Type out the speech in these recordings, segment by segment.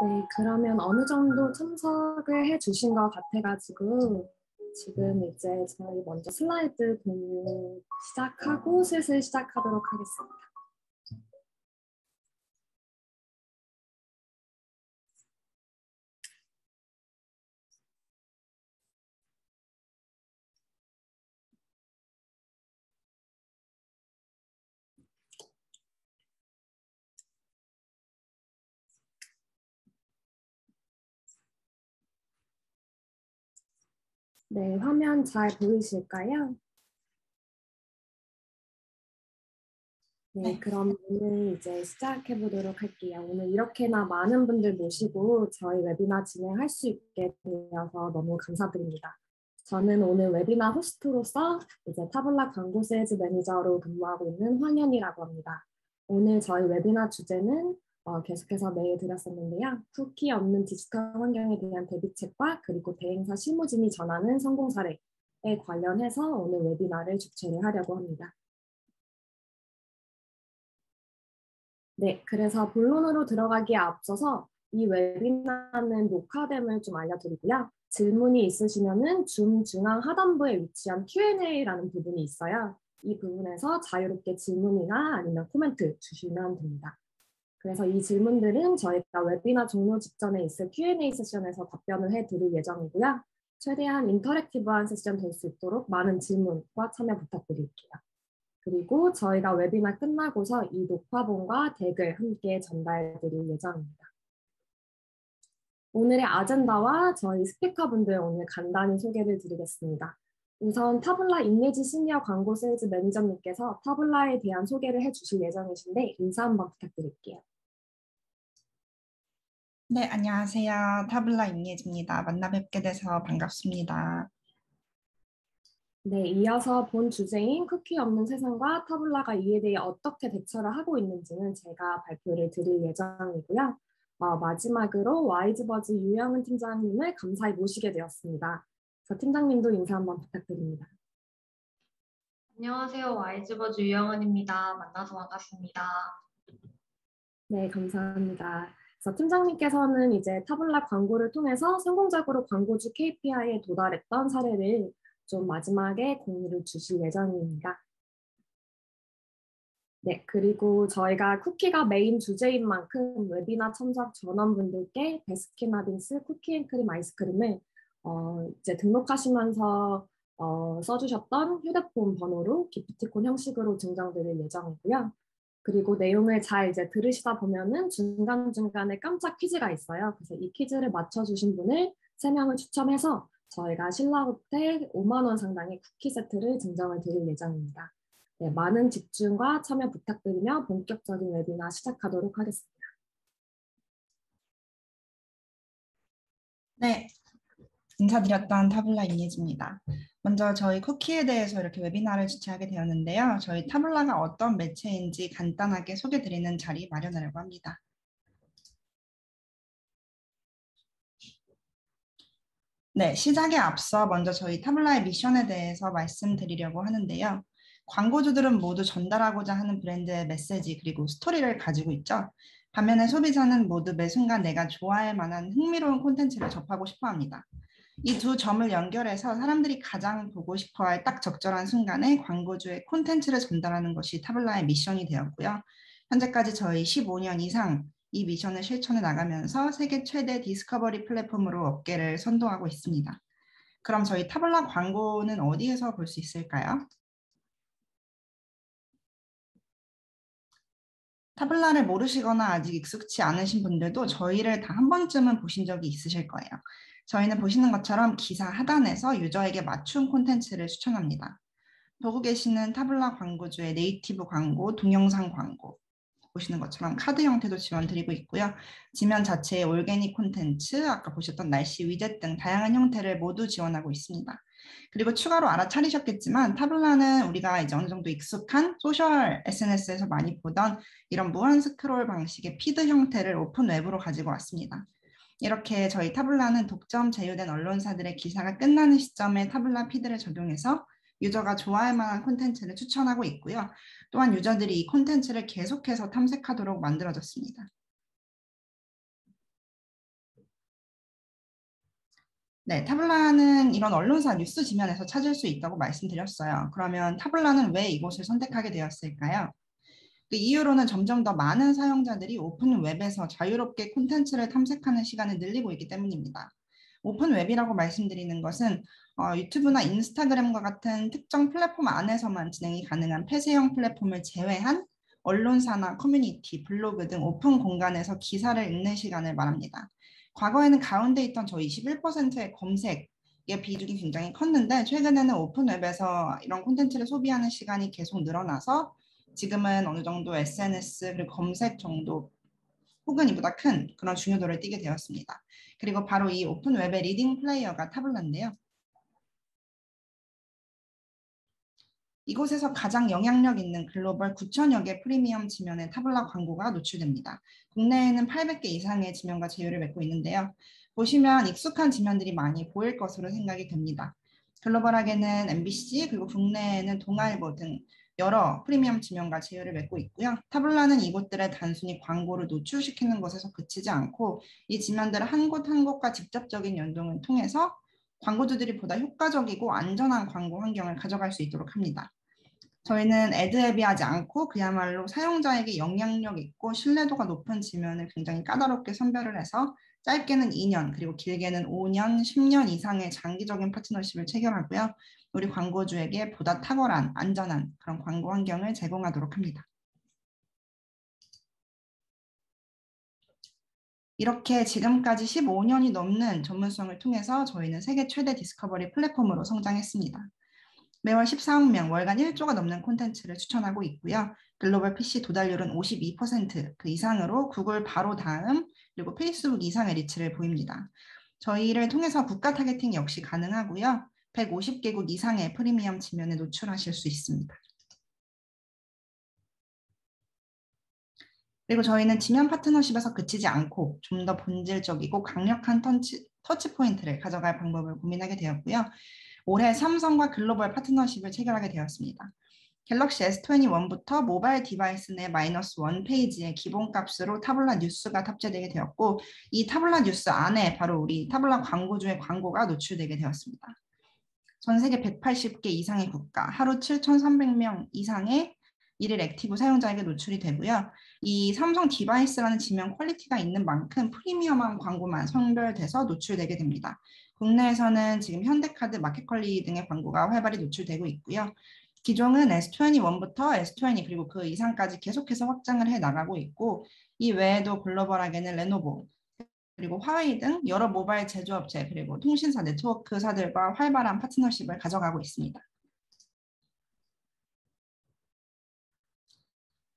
네, 그러면 어느 정도 참석을 해 주신 것 같아가지고 지금 이제 저희 먼저 슬라이드 공유 시작하고 슬슬 시작하도록 하겠습니다. 네, 화면 잘 보이실까요? 네, 네. 그럼 오늘 이제 시작해 보도록 할게요. 오늘 이렇게나 많은 분들 모시고 저희 웨비나 진행할 수 있게 되어서 너무 감사드립니다. 저는 오늘 웨비나 호스트로서 이제 타블라 광고 세일즈 매니저로 근무하고 있는 황현이라고 합니다. 오늘 저희 웨비나 주제는 계속해서 메일 드렸었는데요. 쿠키 없는 디지털 환경에 대한 대비책과 그리고 대행사 실무진이 전하는 성공 사례에 관련해서 오늘 웨비나를 주최를 하려고 합니다. 네, 그래서 본론으로 들어가기에 앞서서 이 웨비나는 녹화됨을 좀 알려드리고요. 질문이 있으시면은 줌 중앙 하단부에 위치한 Q&A라는 부분이 있어요. 이 부분에서 자유롭게 질문이나 아니면 코멘트 주시면 됩니다. 그래서 이 질문들은 저희가 웨비나 종료 직전에 있을 Q&A 세션에서 답변을 해드릴 예정이고요. 최대한 인터랙티브한 세션 될 수 있도록 많은 질문과 참여 부탁드릴게요. 그리고 저희가 웨비나 끝나고서 이 녹화본과 덱을 함께 전달드릴 예정입니다. 오늘의 아젠다와 저희 스피커분들 오늘 간단히 소개를 드리겠습니다. 우선 타블라 이미지 시니어 광고 세일즈 매니저님께서 타블라에 대한 소개를 해주실 예정이신데 인사 한번 부탁드릴게요. 네, 안녕하세요. 타블라 임예지입니다. 만나 뵙게 돼서 반갑습니다. 네, 이어서 본 주제인 쿠키 없는 세상과 타블라가 이에 대해 어떻게 대처를 하고 있는지는 제가 발표를 드릴 예정이고요. 마지막으로 와이즈버즈 유영은 팀장님을 감사히 모시게 되었습니다. 그래서 팀장님도 인사 한번 부탁드립니다. 안녕하세요. 와이즈버즈 유영은입니다. 만나서 반갑습니다. 네, 감사합니다. 그래서 팀장님께서는 이제 타블라 광고를 통해서 성공적으로 광고주 KPI에 도달했던 사례를 좀 마지막에 공유를 주실 예정입니다. 네, 그리고 저희가 쿠키가 메인 주제인 만큼 웨비나 참석 전원분들께 베스킨라빈스 쿠키 앤 크림 아이스크림을 이제 등록하시면서 써주셨던 휴대폰 번호로 기프티콘 형식으로 증정드릴 예정이고요. 그리고 내용을 잘 이제 들으시다 보면은 중간중간에 깜짝 퀴즈가 있어요. 그래서 이 퀴즈를 맞춰주신 분을 3명을 추첨해서 저희가 신라호텔 5만 원 상당의 쿠키 세트를 증정을 드릴 예정입니다. 네, 많은 집중과 참여 부탁드리며 본격적인 웨비나 시작하도록 하겠습니다. 네, 인사드렸던 타블라 임예지입니다. 먼저 저희 쿠키에 대해서 이렇게 웨비나를 주최하게 되었는데요. 저희 타블라가 어떤 매체인지 간단하게 소개드리는 자리 마련하려고 합니다. 네, 시작에 앞서 먼저 저희 타블라의 미션에 대해서 말씀드리려고 하는데요. 광고주들은 모두 전달하고자 하는 브랜드의 메시지 그리고 스토리를 가지고 있죠. 반면에 소비자는 모두 매 순간 내가 좋아할 만한 흥미로운 콘텐츠를 접하고 싶어 합니다. 이 두 점을 연결해서 사람들이 가장 보고 싶어할 딱 적절한 순간에 광고주의 콘텐츠를 전달하는 것이 타블라의 미션이 되었고요. 현재까지 저희 15년 이상 이 미션을 실천해 나가면서 세계 최대 디스커버리 플랫폼으로 업계를 선도하고 있습니다. 그럼 저희 타블라 광고는 어디에서 볼 수 있을까요? 타블라를 모르시거나 아직 익숙치 않으신 분들도 저희를 다 한 번쯤은 보신 적이 있으실 거예요. 저희는 보시는 것처럼 기사 하단에서 유저에게 맞춤 콘텐츠를 추천합니다. 보고 계시는 타블라 광고주의 네이티브 광고, 동영상 광고, 보시는 것처럼 카드 형태도 지원드리고 있고요. 지면 자체의 올게닉 콘텐츠, 아까 보셨던 날씨 위젯 등 다양한 형태를 모두 지원하고 있습니다. 그리고 추가로 알아차리셨겠지만 타블라는 우리가 이제 어느 정도 익숙한 소셜 SNS에서 많이 보던 이런 무한 스크롤 방식의 피드 형태를 오픈 웹으로 가지고 왔습니다. 이렇게 저희 타블라는 독점 제휴된 언론사들의 기사가 끝나는 시점에 타블라 피드를 적용해서 유저가 좋아할 만한 콘텐츠를 추천하고 있고요. 또한 유저들이 이 콘텐츠를 계속해서 탐색하도록 만들어졌습니다. 네, 타블라는 이런 언론사 뉴스 지면에서 찾을 수 있다고 말씀드렸어요. 그러면 타블라는 왜 이곳을 선택하게 되었을까요? 그 이유로는 점점 더 많은 사용자들이 오픈 웹에서 자유롭게 콘텐츠를 탐색하는 시간을 늘리고 있기 때문입니다. 오픈 웹이라고 말씀드리는 것은 유튜브나 인스타그램과 같은 특정 플랫폼 안에서만 진행이 가능한 폐쇄형 플랫폼을 제외한 언론사나 커뮤니티, 블로그 등 오픈 공간에서 기사를 읽는 시간을 말합니다. 과거에는 가운데 있던 저 21%의 검색의 비중이 굉장히 컸는데 최근에는 오픈 웹에서 이런 콘텐츠를 소비하는 시간이 계속 늘어나서 지금은 어느 정도 SNS 그리고 검색 정도 혹은 이보다 큰 그런 중요도를 띠게 되었습니다. 그리고 바로 이 오픈 웹의 리딩 플레이어가 타블라인데요. 이곳에서 가장 영향력 있는 글로벌 9천여 개 프리미엄 지면에 타블라 광고가 노출됩니다. 국내에는 800개 이상의 지면과 제휴를 맺고 있는데요. 보시면 익숙한 지면들이 많이 보일 것으로 생각이 됩니다. 글로벌하게는 MBC 그리고 국내에는 동아일보 등 여러 프리미엄 지면과 제휴를 맺고 있고요. 타블라는 이곳들에 단순히 광고를 노출시키는 것에서 그치지 않고 이 지면들을 한 곳 한 곳과 직접적인 연동을 통해서 광고주들이 보다 효과적이고 안전한 광고 환경을 가져갈 수 있도록 합니다. 저희는 애드헤비하지 않고 그야말로 사용자에게 영향력 있고 신뢰도가 높은 지면을 굉장히 까다롭게 선별을 해서 짧게는 2년 그리고 길게는 5년, 10년 이상의 장기적인 파트너십을 체결하고요. 우리 광고주에게 보다 탁월한 안전한 그런 광고 환경을 제공하도록 합니다. 이렇게 지금까지 15년이 넘는 전문성을 통해서 저희는 세계 최대 디스커버리 플랫폼으로 성장했습니다. 매월 14억 명, 월간 1조가 넘는 콘텐츠를 추천하고 있고요. 글로벌 PC 도달률은 52% 그 이상으로 구글 바로 다음 그리고 페이스북 이상의 리치를 보입니다. 저희를 통해서 국가 타겟팅 역시 가능하고요. 150개국 이상의 프리미엄 지면에 노출하실 수 있습니다. 그리고 저희는 지면 파트너십에서 그치지 않고 좀 더 본질적이고 강력한 터치 포인트를 가져갈 방법을 고민하게 되었고요. 올해 삼성과 글로벌 파트너십을 체결하게 되었습니다. 갤럭시 S21부터 모바일 디바이스 내 -1 페이지의 기본값으로 타블라 뉴스가 탑재되게 되었고 이 타블라 뉴스 안에 바로 우리 타블라 광고주의 광고가 노출되게 되었습니다. 전 세계 180개 이상의 국가, 하루 7,300명 이상의 일일 액티브 사용자에게 노출이 되고요. 이 삼성 디바이스라는 지명 퀄리티가 있는 만큼 프리미엄한 광고만 선별돼서 노출되게 됩니다. 국내에서는 지금 현대카드, 마켓컬리 등의 광고가 활발히 노출되고 있고요. 기종은 S21부터 S20 그리고 그 이상까지 계속해서 확장을 해 나가고 있고 이 외에도 글로벌하게는 레노버 그리고 화웨이 등 여러 모바일 제조업체 그리고 통신사 네트워크사들과 활발한 파트너십을 가져가고 있습니다.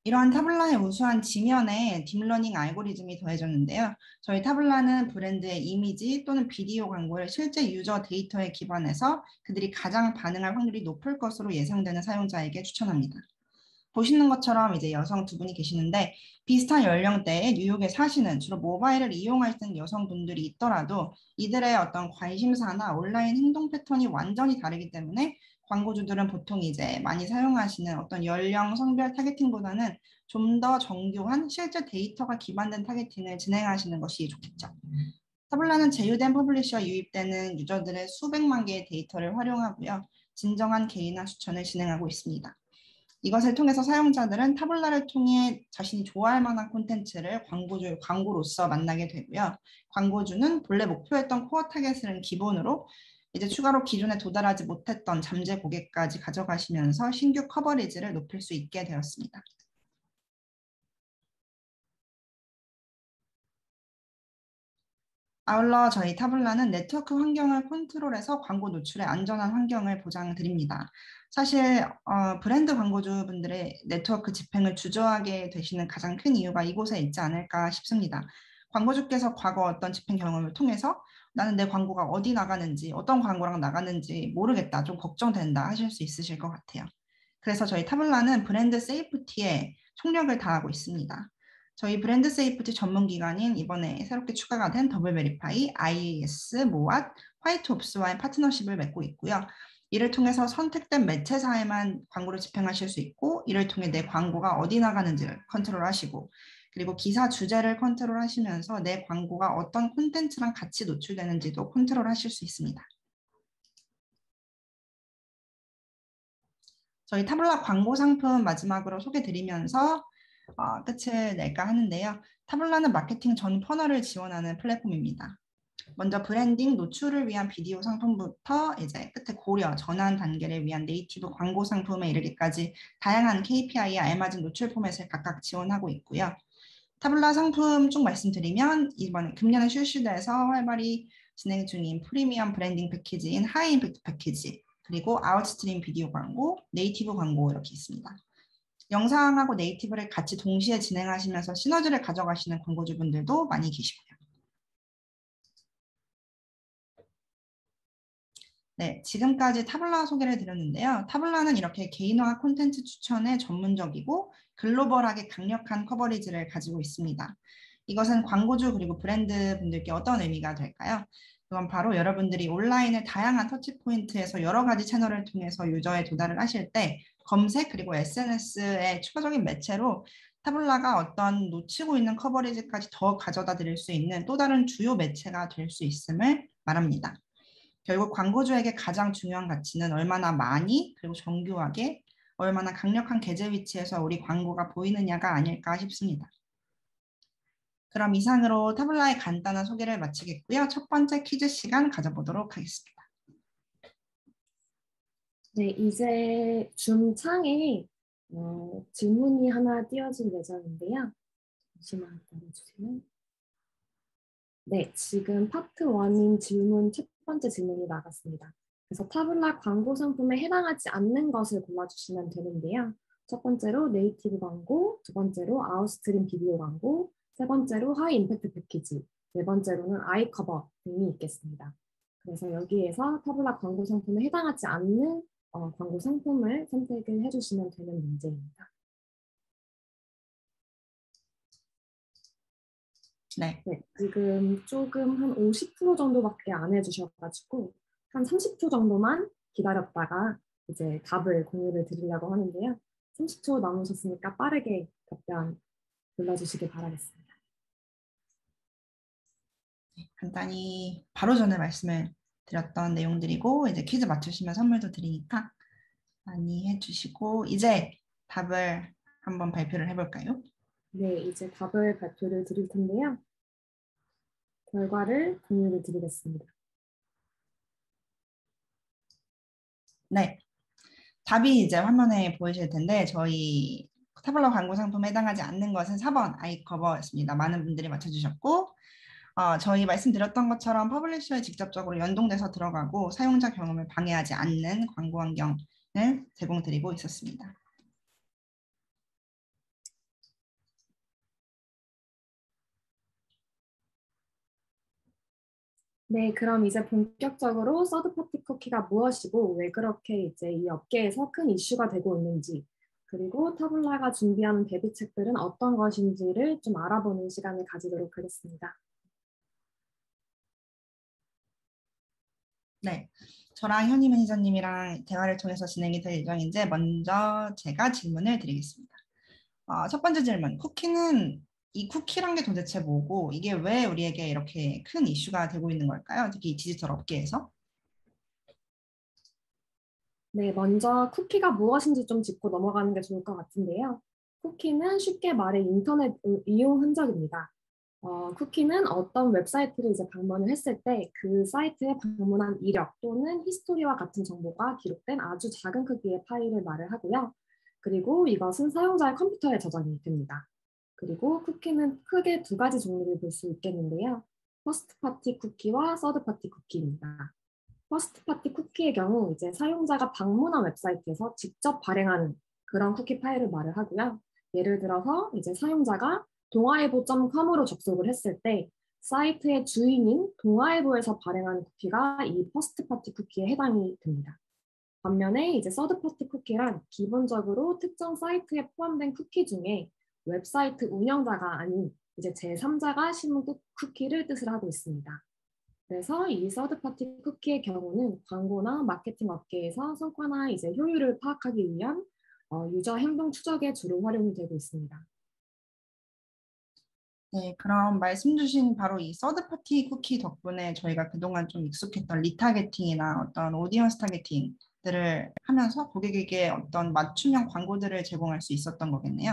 이러한 타블라의 우수한 지면에 딥러닝 알고리즘이 더해졌는데요. 저희 타블라는 브랜드의 이미지 또는 비디오 광고를 실제 유저 데이터에 기반해서 그들이 가장 반응할 확률이 높을 것으로 예상되는 사용자에게 추천합니다. 보시는 것처럼 이제 여성 두 분이 계시는데 비슷한 연령대에 뉴욕에 사시는 주로 모바일을 이용하시는 여성분들이 있더라도 이들의 어떤 관심사나 온라인 행동 패턴이 완전히 다르기 때문에 광고주들은 보통 이제 많이 사용하시는 어떤 연령, 성별 타겟팅보다는 좀 더 정교한 실제 데이터가 기반된 타겟팅을 진행하시는 것이 좋겠죠. 타블라는 제휴된 퍼블리셔 유입되는 유저들의 수백만 개의 데이터를 활용하고요. 진정한 개인화 추천을 진행하고 있습니다. 이것을 통해서 사용자들은 타블라를 통해 자신이 좋아할 만한 콘텐츠를 광고로서 만나게 되고요. 광고주는 본래 목표했던 코어 타겟을 기본으로 이제 추가로 기존에 도달하지 못했던 잠재 고객까지 가져가시면서 신규 커버리지를 높일 수 있게 되었습니다. 아울러 저희 타블라는 네트워크 환경을 컨트롤해서 광고 노출의 안전한 환경을 보장드립니다. 사실 브랜드 광고주분들의 네트워크 집행을 주저하게 되시는 가장 큰 이유가 이곳에 있지 않을까 싶습니다. 광고주께서 과거 어떤 집행 경험을 통해서 나는 내 광고가 어디 나가는지 어떤 광고랑 나가는지 모르겠다, 좀 걱정된다 하실 수 있으실 것 같아요. 그래서 저희 타블라는 브랜드 세이프티에 총력을 다하고 있습니다. 저희 브랜드 세이프티 전문기관인 이번에 새롭게 추가가 된 더블베리파이, IAS, 모앗, 화이트옵스와의 파트너십을 맺고 있고요. 이를 통해서 선택된 매체사에만 광고를 집행하실 수 있고 이를 통해 내 광고가 어디 나가는지를 컨트롤하시고 그리고 기사 주제를 컨트롤하시면서 내 광고가 어떤 콘텐츠랑 같이 노출되는지도 컨트롤하실 수 있습니다. 저희 타블라 광고 상품 마지막으로 소개드리면서 끝을 낼까 하는데요. 타블라는 마케팅 전 퍼널을 지원하는 플랫폼입니다. 먼저 브랜딩, 노출을 위한 비디오 상품부터 이제 끝에 고려, 전환 단계를 위한 네이티브 광고 상품에 이르기까지 다양한 KPI에 알맞은 노출 포맷을 각각 지원하고 있고요. 타블라 상품 쭉 말씀드리면 이번에 금년에 출시돼서 활발히 진행 중인 프리미엄 브랜딩 패키지인 하이 임팩트 패키지, 그리고 아웃스트림 비디오 광고, 네이티브 광고 이렇게 있습니다. 영상하고 네이티브를 같이 동시에 진행하시면서 시너지를 가져가시는 광고주분들도 많이 계시고요. 네, 지금까지 타블라 소개를 드렸는데요. 타블라는 이렇게 개인화 콘텐츠 추천에 전문적이고 글로벌하게 강력한 커버리지를 가지고 있습니다. 이것은 광고주 그리고 브랜드 분들께 어떤 의미가 될까요? 그건 바로 여러분들이 온라인의 다양한 터치포인트에서 여러 가지 채널을 통해서 유저에 도달을 하실 때 검색 그리고 SNS의 추가적인 매체로 타블라가 어떤 놓치고 있는 커버리지까지 더 가져다 드릴 수 있는 또 다른 주요 매체가 될 수 있음을 말합니다. 결국 광고주에게 가장 중요한 가치는 얼마나 많이 그리고 정교하게 얼마나 강력한 계제 위치에서 우리 광고가 보이느냐가 아닐까 싶습니다. 그럼 이상으로 타블라의 간단한 소개를 마치겠고요. 첫 번째 퀴즈 시간 가져보도록 하겠습니다. 네, 이제 줌 창에 질문이 하나 띄어질 예정인데요. 잠시만 기다려주세요. 네, 지금 파트 1인 질문 첫 번째 질문이 나갔습니다. 그래서 타블라 광고 상품에 해당하지 않는 것을 골라주시면 되는데요. 첫 번째로 네이티브 광고, 두 번째로 아웃스트림 비디오 광고, 세 번째로 하이 임팩트 패키지, 네 번째로는 아이 커버 등이 있겠습니다. 그래서 여기에서 타블라 광고 상품에 해당하지 않는 광고 상품을 선택을 해주시면 되는 문제입니다. 네. 네, 지금 조금 한 50% 정도밖에 안 해주셔가지고 한 30초 정도만 기다렸다가 이제 답을 공유를 드리려고 하는데요. 30초 남으셨으니까 빠르게 답변 눌러주시길 바라겠습니다. 간단히 바로 전에 말씀을 드렸던 내용들이고 이제 퀴즈 맞추시면 선물도 드리니까 많이 해주시고 이제 답을 한번 발표를 해볼까요? 네, 이제 답을 발표를 드릴 텐데요. 결과를 공유를 드리겠습니다. 네, 답이 이제 화면에 보이실 텐데 저희 타블라 광고 상품에 해당하지 않는 것은 4번 아이커버였습니다. 많은 분들이 맞춰주셨고 저희 말씀드렸던 것처럼 퍼블리셔에 직접적으로 연동돼서 들어가고 사용자 경험을 방해하지 않는 광고 환경을 제공드리고 있었습니다. 네, 그럼 이제 본격적으로 서드파티 쿠키가 무엇이고 왜 그렇게 이제 이 업계에서 큰 이슈가 되고 있는지 그리고 타블라가 준비하는 대비책들은 어떤 것인지를 좀 알아보는 시간을 가지도록 하겠습니다. 네, 저랑 현희 매니저님이랑 대화를 통해서 진행이 될 예정인데 먼저 제가 질문을 드리겠습니다. 첫 번째 질문, 이 쿠키란 게 도대체 뭐고 이게 왜 우리에게 이렇게 큰 이슈가 되고 있는 걸까요? 특히 디지털 업계에서. 네, 먼저 쿠키가 무엇인지 좀 짚고 넘어가는 게 좋을 것 같은데요. 쿠키는 쉽게 말해 인터넷 이용 흔적입니다. 쿠키는 어떤 웹사이트를 이제 방문을 했을 때 그 사이트에 방문한 이력 또는 히스토리와 같은 정보가 기록된 아주 작은 크기의 파일을 말을 하고요. 그리고 이것은 사용자의 컴퓨터에 저장이 됩니다. 그리고 쿠키는 크게 두 가지 종류를 볼 수 있겠는데요. 퍼스트 파티 쿠키와 서드 파티 쿠키입니다. 퍼스트 파티 쿠키의 경우 이제 사용자가 방문한 웹사이트에서 직접 발행하는 그런 쿠키 파일을 말을 하고요. 예를 들어서 이제 사용자가 동아일보.com으로 접속을 했을 때 사이트의 주인인 동아일보에서 발행하는 쿠키가 이 퍼스트 파티 쿠키에 해당이 됩니다. 반면에 이제 서드 파티 쿠키란 기본적으로 특정 사이트에 포함된 쿠키 중에 웹사이트 운영자가 아닌 이제 제3자가 심은 쿠키를 뜻을 하고 있습니다. 그래서 이 서드 파티 쿠키의 경우는 광고나 마케팅 업계에서 성과나 이제 효율을 파악하기 위한 유저 행동 추적에 주로 활용이 되고 있습니다. 네, 그럼 말씀 주신 바로 이 서드파티 쿠키 덕분에 저희가 그동안 좀 익숙했던 리타게팅이나 어떤 오디언스 타겟팅들을 하면서 고객에게 어떤 맞춤형 광고들을 제공할 수 있었던 거겠네요.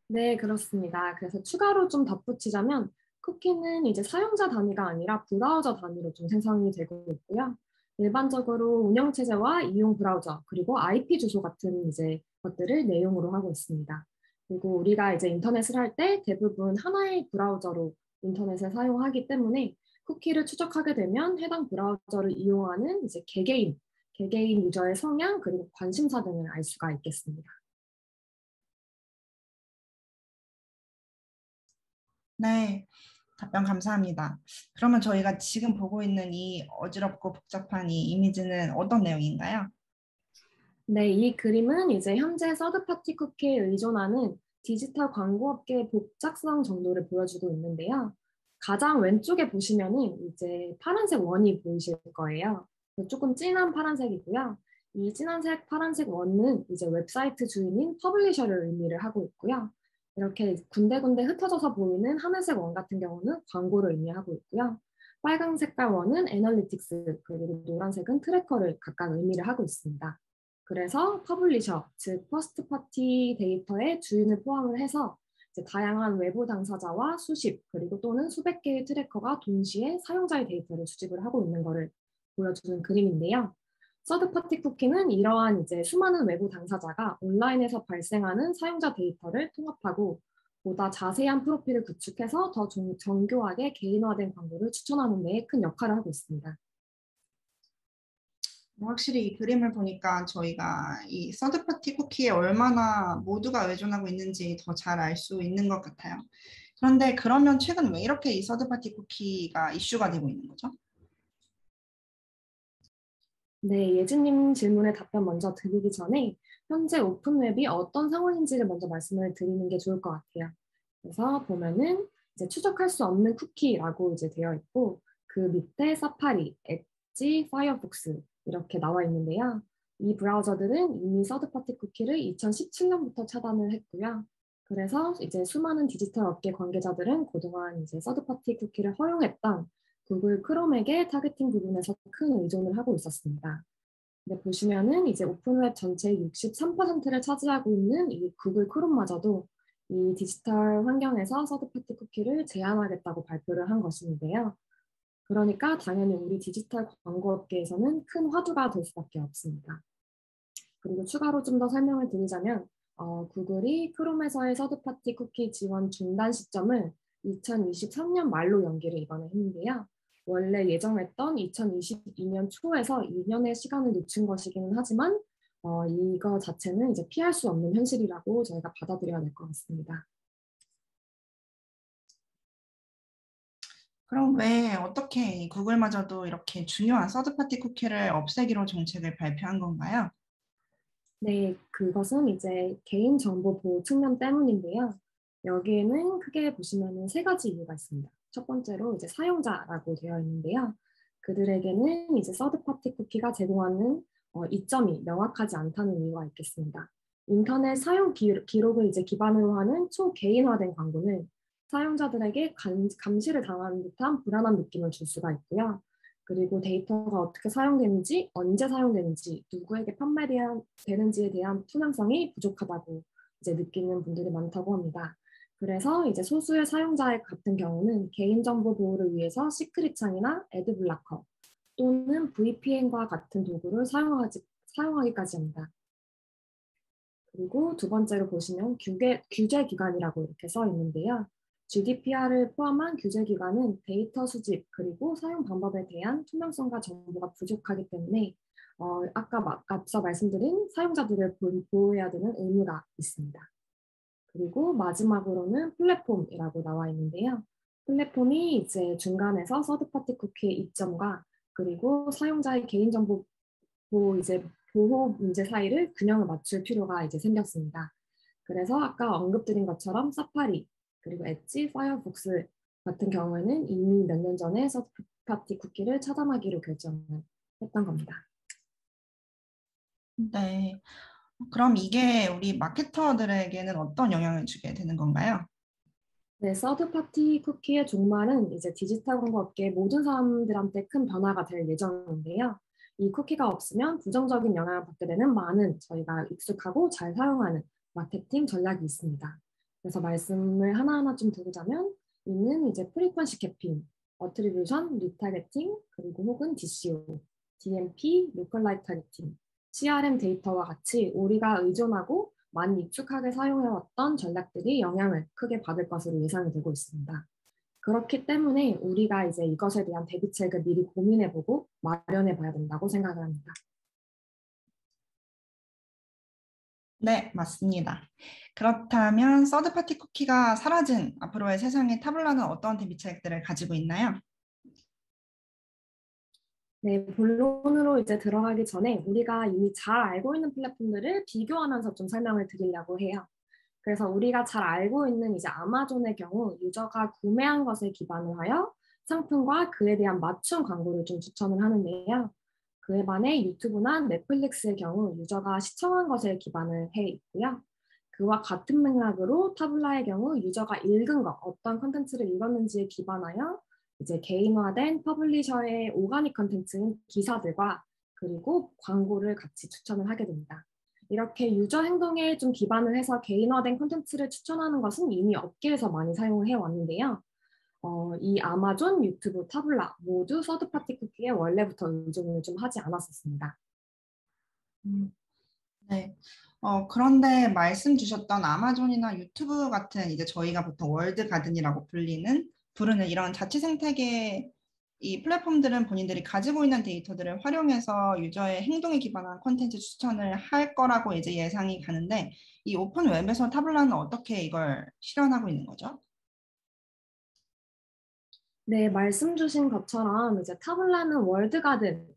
네, 그렇습니다. 그래서 추가로 좀 덧붙이자면 쿠키는 이제 사용자 단위가 아니라 브라우저 단위로 좀 생성이 되고 있고요. 일반적으로 운영체제와 이용 브라우저 그리고 IP 주소 같은 이제 것들을 내용으로 하고 있습니다. 그리고 우리가 이제 인터넷을 할 때 대부분 하나의 브라우저로 인터넷을 사용하기 때문에 쿠키를 추적하게 되면 해당 브라우저를 이용하는 이제 개개인 유저의 성향 그리고 관심사 등을 알 수가 있겠습니다. 네, 답변 감사합니다. 그러면 저희가 지금 보고 있는 이 어지럽고 복잡한 이 이미지는 어떤 내용인가요? 네, 이 그림은 이제 현재 서드파티 쿠키에 의존하는 디지털 광고업계의 복잡성 정도를 보여주고 있는데요. 가장 왼쪽에 보시면은 이제 파란색 원이 보이실 거예요. 조금 진한 파란색이고요. 이 진한색 파란색 원은 이제 웹사이트 주인인 퍼블리셔를 의미를 하고 있고요. 이렇게 군데군데 흩어져서 보이는 하늘색 원 같은 경우는 광고를 의미하고 있고요. 빨간 색깔 원은 애널리틱스, 그리고 노란색은 트래커를 각각 의미를 하고 있습니다. 그래서 퍼블리셔, 즉 퍼스트 파티 데이터의 주인을 포함을 해서 이제 다양한 외부 당사자와 수십 그리고 또는 수백 개의 트래커가 동시에 사용자의 데이터를 수집을 하고 있는 것을 보여주는 그림인데요. 서드 파티 쿠키는 이러한 이제 수많은 외부 당사자가 온라인에서 발생하는 사용자 데이터를 통합하고 보다 자세한 프로필을 구축해서 더 정교하게 개인화된 광고를 추천하는 데 큰 역할을 하고 있습니다. 확실히 이 그림을 보니까 저희가 이 서드파티 쿠키에 얼마나 모두가 의존하고 있는지 더 잘 알 수 있는 것 같아요. 그런데 그러면 최근 왜 이렇게 이 서드파티 쿠키가 이슈가 되고 있는 거죠? 네, 예진님 질문에 답변 먼저 드리기 전에 현재 오픈웹이 어떤 상황인지를 먼저 말씀을 드리는 게 좋을 것 같아요. 그래서 보면은 이제 추적할 수 없는 쿠키라고 이제 되어 있고 그 밑에 사파리, 엣지, 파이어폭스 이렇게 나와 있는데요. 이 브라우저들은 이미 서드파티 쿠키를 2017년부터 차단을 했고요. 그래서 이제 수많은 디지털 업계 관계자들은 그동안 이제 서드파티 쿠키를 허용했던 구글 크롬에게 타겟팅 부분에서 큰 의존을 하고 있었습니다. 근데 보시면은 이제 오픈웹 전체의 63%를 차지하고 있는 이 구글 크롬마저도 이 디지털 환경에서 서드파티 쿠키를 제한하겠다고 발표를 한 것인데요. 그러니까 당연히 우리 디지털 광고업계에서는 큰 화두가 될 수밖에 없습니다. 그리고 추가로 좀 더 설명을 드리자면 구글이 크롬에서의 서드파티 쿠키 지원 중단 시점을 2023년 말로 연기를 이번에 했는데요. 원래 예정했던 2022년 초에서 2년의 시간을 늦춘 것이기는 하지만 이거 자체는 이제 피할 수 없는 현실이라고 저희가 받아들여야 될 것 같습니다. 그럼 왜 어떻게 구글마저도 이렇게 중요한 서드파티 쿠키를 없애기로 정책을 발표한 건가요? 네, 그것은 이제 개인정보 보호 측면 때문인데요. 여기에는 크게 보시면은 세 가지 이유가 있습니다. 첫 번째로 이제 사용자라고 되어 있는데요. 그들에게는 이제 서드파티 쿠키가 제공하는 이점이 명확하지 않다는 이유가 있겠습니다. 인터넷 사용 기록을 이제 기반으로 하는 초개인화된 광고는 사용자들에게 감시를 당하는 듯한 불안한 느낌을 줄 수가 있고요. 그리고 데이터가 어떻게 사용되는지, 언제 사용되는지, 누구에게 판매되는지에 대한 투명성이 부족하다고 이제 느끼는 분들이 많다고 합니다. 그래서 이제 소수의 사용자 같은 경우는 개인정보 보호를 위해서 시크릿 창이나 애드블라커 또는 VPN과 같은 도구를 사용하기까지 합니다. 그리고 두 번째로 보시면 규제 기관이라고 이렇게 써 있는데요. GDPR을 포함한 규제 기관은 데이터 수집 그리고 사용 방법에 대한 투명성과 정보가 부족하기 때문에 앞서 말씀드린 사용자들을 보호해야 되는 의무가 있습니다. 그리고 마지막으로는 플랫폼이라고 나와 있는데요. 플랫폼이 이제 중간에서 서드파티 쿠키의 이점과 그리고 사용자의 개인정보 보호 문제 사이를 균형을 맞출 필요가 이제 생겼습니다. 그래서 아까 언급드린 것처럼 사파리, 그리고 엣지, 파이어폭스 같은 경우에는 이미 몇 년 전에 서드파티 쿠키를 차단하기로 결정을 했던 겁니다. 네. 그럼 이게 우리 마케터들에게는 어떤 영향을 주게 되는 건가요? 네, 서드 파티 쿠키의 종말은 이제 디지털 광고 업계 모든 사람들한테 큰 변화가 될 예정인데요. 이 쿠키가 없으면 부정적인 영향을 받게 되는 많은 저희가 익숙하고 잘 사용하는 마케팅 전략이 있습니다. 그래서 말씀을 하나하나 좀 드리자면 이는 이제 프리퀀시 캐핑, 어트리뷰션, 리타겟팅, 그리고 혹은 DCO, DMP, 로컬라이트 타겟팅, CRM 데이터와 같이 우리가 의존하고 많이 익숙하게 사용해왔던 전략들이 영향을 크게 받을 것으로 예상이 되고 있습니다. 그렇기 때문에 우리가 이제 이것에 대한 대비책을 미리 고민해보고 마련해봐야 된다고 생각을 합니다. 네, 맞습니다. 그렇다면 서드파티 쿠키가 사라진 앞으로의 세상에 타블라는 어떤 대비책들을 가지고 있나요? 네, 본론으로 이제 들어가기 전에 우리가 이미 잘 알고 있는 플랫폼들을 비교하면서 좀 설명을 드리려고 해요. 그래서 우리가 잘 알고 있는 이제 아마존의 경우 유저가 구매한 것에 기반을 하여 상품과 그에 대한 맞춤 광고를 좀 추천을 하는데요. 그에 반해 유튜브나 넷플릭스의 경우 유저가 시청한 것에 기반을 해 있고요. 그와 같은 맥락으로 타블라의 경우 유저가 읽은 것, 어떤 컨텐츠를 읽었는지에 기반하여 이제 개인화된 퍼블리셔의 오가닉 컨텐츠인 기사들과 그리고 광고를 같이 추천을 하게 됩니다. 이렇게 유저 행동에 좀 기반을 해서 개인화된 콘텐츠를 추천하는 것은 이미 업계에서 많이 사용을 해왔는데요. 이 아마존, 유튜브, 타블라 모두 서드파티 쿠키에 원래부터 의존을 좀 하지 않았었습니다. 네. 그런데 말씀 주셨던 아마존이나 유튜브 같은 이제 저희가 보통 월드 가든이라고 부르는 이런 자체 생태계 이 플랫폼들은 본인들이 가지고 있는 데이터들을 활용해서 유저의 행동에 기반한 콘텐츠 추천을 할 거라고 이제 예상이 가는데 이 오픈 웹에서 타블라는 어떻게 이걸 실현하고 있는 거죠? 네, 말씀 주신 것처럼 이제 타블라는 월드가든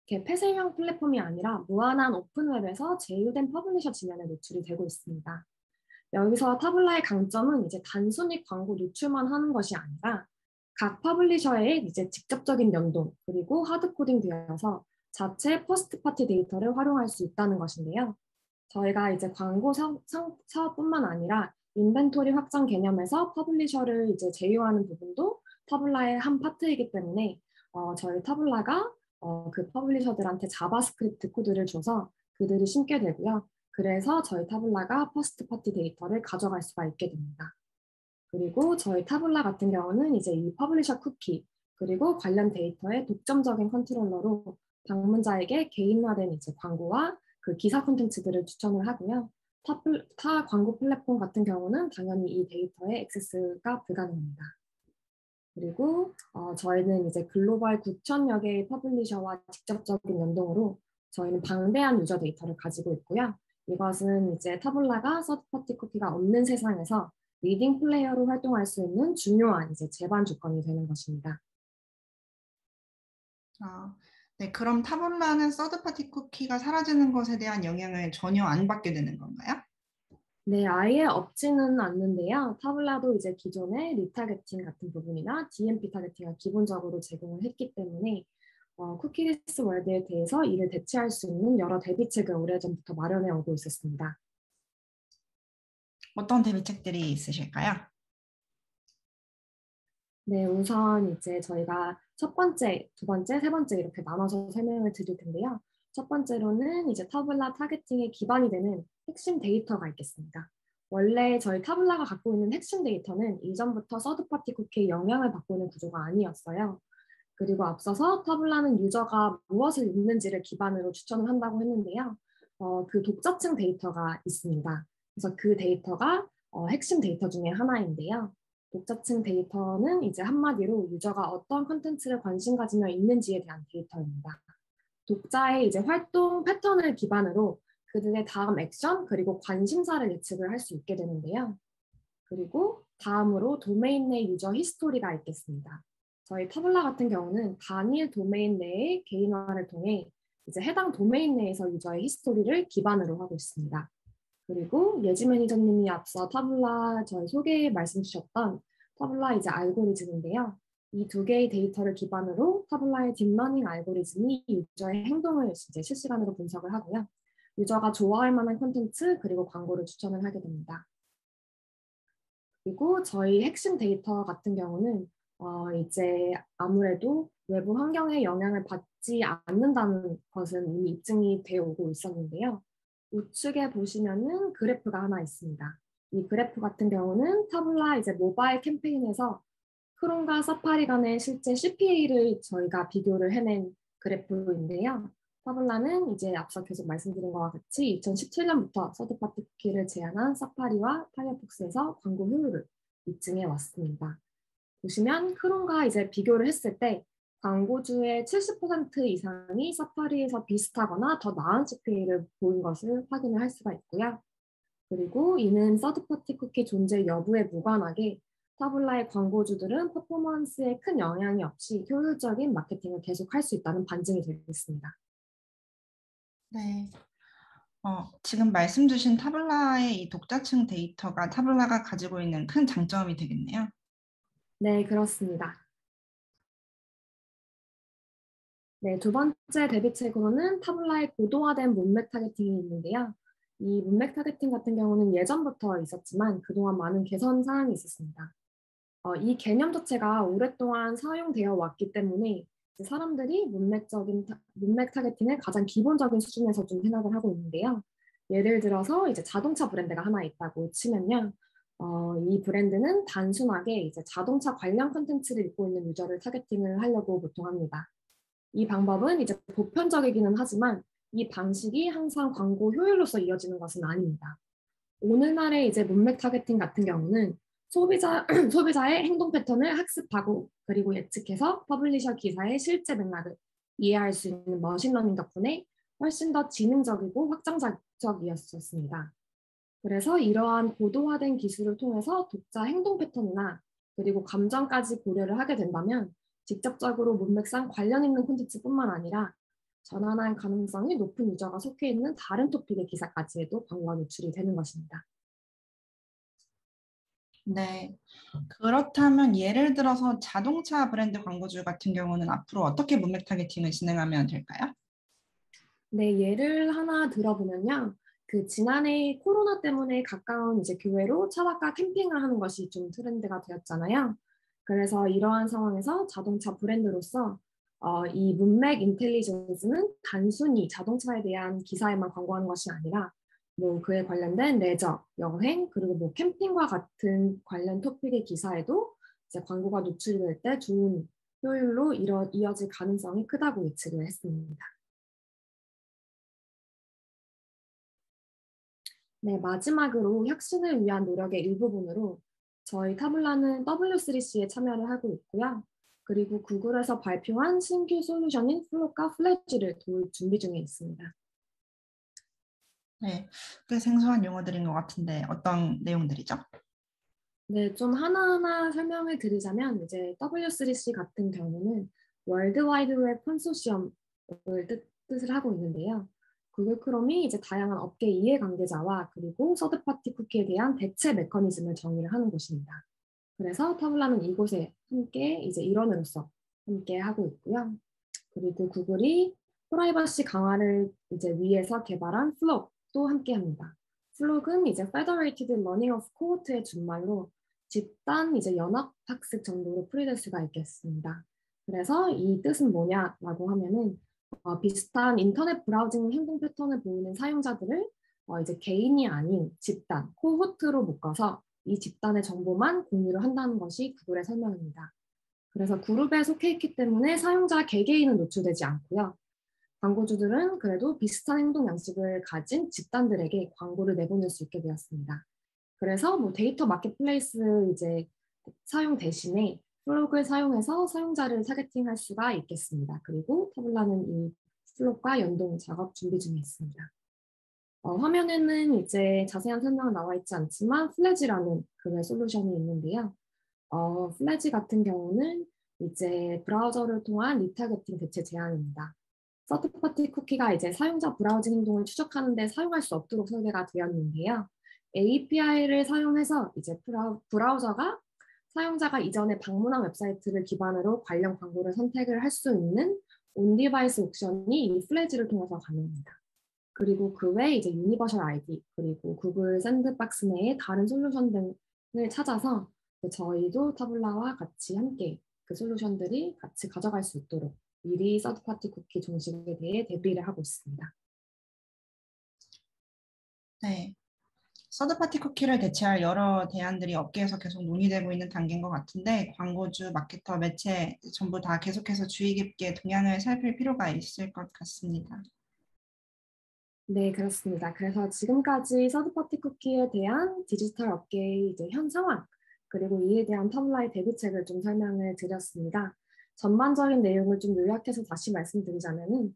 이렇게 폐쇄형 플랫폼이 아니라 무한한 오픈웹에서 제휴된 퍼블리셔 지면에 노출이 되고 있습니다. 여기서 타블라의 강점은 이제 단순히 광고 노출만 하는 것이 아니라 각 퍼블리셔의 이제 직접적인 연동 그리고 하드코딩 되어서 자체 퍼스트 파티 데이터를 활용할 수 있다는 것인데요. 저희가 이제 광고 사업뿐만 아니라 인벤토리 확장 개념에서 퍼블리셔를 이제 제휴하는 부분도 타블라의 한 파트이기 때문에 저희 타블라가 그 퍼블리셔들한테 자바스크립트 코드를 줘서 그들이 심게 되고요. 그래서 저희 타블라가 퍼스트 파티 데이터를 가져갈 수가 있게 됩니다. 그리고 저희 타블라 같은 경우는 이제 이 퍼블리셔 쿠키 그리고 관련 데이터의 독점적인 컨트롤러로 방문자에게 개인화된 이제 광고와 그 기사 콘텐츠들을 추천을 하고요. 타 광고 플랫폼 같은 경우는 당연히 이 데이터에 액세스가 불가능합니다. 그리고 저희는 이제 글로벌 9,000여 개의 퍼블리셔와 직접적인 연동으로 저희는 방대한 유저 데이터를 가지고 있고요. 이것은 이제 타블라가 서드파티 쿠키가 없는 세상에서 리딩 플레이어로 활동할 수 있는 중요한 이제 제반 조건이 되는 것입니다. 네, 그럼 타블라는 서드파티 쿠키가 사라지는 것에 대한 영향을 전혀 안 받게 되는 건가요? 네, 아예 없지는 않는데요. 타블라도 이제 기존의 리타겟팅 같은 부분이나 DMP 타겟팅을 기본적으로 제공을 했기 때문에 쿠키리스 월드에 대해서 이를 대체할 수 있는 여러 대비책을 오래전부터 마련해 오고 있었습니다. 어떤 대비책들이 있으실까요? 네, 우선 이제 저희가 첫 번째, 두 번째, 세 번째 이렇게 나눠서 설명을 드릴 텐데요. 첫 번째로는 이제 타블라 타겟팅의 기반이 되는 핵심 데이터가 있겠습니다. 원래 저희 타블라가 갖고 있는 핵심 데이터는 이전부터 서드파티 쿠키의 영향을 받고 있는 구조가 아니었어요. 그리고 앞서서 타블라는 유저가 무엇을 읽는지를 기반으로 추천을 한다고 했는데요. 그 독자층 데이터가 있습니다. 그래서 그 데이터가 핵심 데이터 중에 하나인데요. 독자층 데이터는 이제 한마디로 유저가 어떤 컨텐츠를 관심 가지며 있는지에 대한 데이터입니다. 독자의 이제 활동 패턴을 기반으로 그들의 다음 액션 그리고 관심사를 예측을 할 수 있게 되는데요. 그리고 다음으로 도메인 내 유저 히스토리가 있겠습니다. 저희 타블라 같은 경우는 단일 도메인 내의 개인화를 통해 이제 해당 도메인 내에서 유저의 히스토리를 기반으로 하고 있습니다. 그리고 예지 매니저님이 앞서 타블라 저희 소개에 말씀 주셨던 타블라 이제 알고리즘인데요. 이 두 개의 데이터를 기반으로 타블라의 딥러닝 알고리즘이 유저의 행동을 이제 실시간으로 분석을 하고요. 유저가 좋아할 만한 콘텐츠 그리고 광고를 추천을 하게 됩니다. 그리고 저희 핵심 데이터 같은 경우는 이제 아무래도 외부 환경의 영향을 받지 않는다는 것은 이미 입증이 되어 오고 있었는데요. 우측에 보시면은 그래프가 하나 있습니다. 이 그래프 같은 경우는 타블라 이제 모바일 캠페인에서 크롬과 사파리 간의 실제 CPA를 저희가 비교를 해낸 그래프인데요. 타블라는 이제 앞서 계속 말씀드린 것과 같이 2017년부터 서드파티 쿠키를 제한한 사파리와 파이어폭스에서 광고 효율을 입증해 왔습니다. 보시면 크롬과 이제 비교를 했을 때 광고주의 70% 이상이 사파리에서 비슷하거나 더 나은 CPA를 보인 것을 확인을 할 수가 있고요. 그리고 이는 서드파티 쿠키 존재 여부에 무관하게 타블라의 광고주들은 퍼포먼스에 큰 영향이 없이 효율적인 마케팅을 계속할 수 있다는 반증이 되겠습니다. 네. 지금 말씀 주신 타블라의 이 독자층 데이터가 타블라가 가지고 있는 큰 장점이 되겠네요. 네, 그렇습니다. 네, 두 번째 대비책으로는 타블라의 고도화된 문맥 타겟팅이 있는데요. 이 문맥 타겟팅 같은 경우는 예전부터 있었지만 그동안 많은 개선 사항이 있었습니다. 이 개념 자체가 오랫동안 사용되어 왔기 때문에 사람들이 문맥 타겟팅을 가장 기본적인 수준에서 좀 생각을 하고 있는데요. 예를 들어서 이제 자동차 브랜드가 하나 있다고 치면요. 이 브랜드는 단순하게 이제 자동차 관련 콘텐츠를 입고 있는 유저를 타겟팅을 하려고 보통 합니다. 이 방법은 이제 보편적이기는 하지만 이 방식이 항상 광고 효율로서 이어지는 것은 아닙니다. 오늘날의 이제 문맥 타겟팅 같은 경우는 소비자의 행동 패턴을 학습하고 그리고 예측해서 퍼블리셔 기사의 실제 맥락을 이해할 수 있는 머신러닝 덕분에 훨씬 더 지능적이고 확장적이었습니다. 그래서 이러한 고도화된 기술을 통해서 독자 행동 패턴이나 그리고 감정까지 고려를 하게 된다면 직접적으로 문맥상 관련 있는 콘텐츠뿐만 아니라 전환할 가능성이 높은 유저가 속해 있는 다른 토픽의 기사까지에도 광고가 노출이 되는 것입니다. 네. 그렇다면 예를 들어서 자동차 브랜드 광고주 같은 경우는 앞으로 어떻게 문맥 타겟팅을 진행하면 될까요? 네, 예를 하나 들어보면요. 그 지난해 코로나 때문에 가까운 이제 교회로 차박과 캠핑을 하는 것이 좀 트렌드가 되었잖아요. 그래서 이러한 상황에서 자동차 브랜드로서 이 문맥 인텔리전스는 단순히 자동차에 대한 기사에만 광고하는 것이 아니라 뭐 그에 관련된 레저, 여행, 그리고 뭐 캠핑과 같은 관련 토픽의 기사에도 이제 광고가 노출이 될 때 좋은 효율로 이어질 가능성이 크다고 예측을 했습니다. 네, 마지막으로 혁신을 위한 노력의 일부분으로 저희 타블라는 W3C에 참여를 하고 있고요. 그리고 구글에서 발표한 신규 솔루션인 플롯과 플래지를 도입 준비 중에 있습니다. 네, 꽤 생소한 용어들인 것 같은데 어떤 내용들이죠? 네, 좀 하나하나 설명을 드리자면 이제 W3C 같은 경우는 월드와이드 웹 컨소시엄을 뜻을 하고 있는데요. 구글 크롬이 이제 다양한 업계 이해관계자와 그리고 서드파티 쿠키에 대한 대체 메커니즘을 정의를 하는 곳입니다. 그래서 타블라는 이곳에 함께 이제 일원으로서 함께 하고 있고요. 그리고 구글이 프라이버시 강화를 이제 위해서 개발한 플록도 함께 합니다. 플록은 이제 Federated Learning of Cohort의 준말로 집단 이제 연합 학습 정도로 풀이될 수가 있겠습니다. 그래서 이 뜻은 뭐냐라고 하면은 비슷한 인터넷 브라우징 행동 패턴을 보이는 사용자들을 이제 개인이 아닌 집단, 코호트로 묶어서 이 집단의 정보만 공유를 한다는 것이 구글의 설명입니다. 그래서 그룹에 속해 있기 때문에 사용자 개개인은 노출되지 않고요. 광고주들은 그래도 비슷한 행동 양식을 가진 집단들에게 광고를 내보낼 수 있게 되었습니다. 그래서 뭐 데이터 마켓플레이스 이제 사용 대신에 플록을 사용해서 사용자를 타겟팅할 수가 있겠습니다. 그리고 타블라는 이 플록과 연동 작업 준비 중에 있습니다. 화면에는 이제 자세한 설명은 나와 있지 않지만 플래지라는 그의 솔루션이 있는데요. 플래지 같은 경우는 이제 브라우저를 통한 리타겟팅 대체 제한입니다. 서드파티 쿠키가 이제 사용자 브라우징 행동을 추적하는 데 사용할 수 없도록 설계가 되었는데요. API를 사용해서 이제 브라우저가 사용자가 이전에 방문한 웹사이트를 기반으로 관련 광고를 선택을 할 수 있는 온디바이스 옵션이 이 플래지를 통해서 가능합니다. 그리고 그 외에 이제 유니버셜 ID 그리고 구글 샌드박스 내의 다른 솔루션 등 찾아서 저희도 타블라와 같이 함께 그 솔루션들이 같이 가져갈 수 있도록 미리 서드파티 쿠키 종식에 대해 대비를 하고 있습니다. 네. 서드파티 쿠키를 대체할 여러 대안들이 업계에서 계속 논의되고 있는 단계인 것 같은데 광고주, 마케터, 매체 전부 다 계속해서 주의 깊게 동향을 살필 필요가 있을 것 같습니다. 네, 그렇습니다. 그래서 지금까지 서드파티 쿠키에 대한 디지털 업계의 이제 현 상황, 그리고 이에 대한 타블라의 대비책을 좀 설명을 드렸습니다. 전반적인 내용을 좀 요약해서 다시 말씀드리자면은,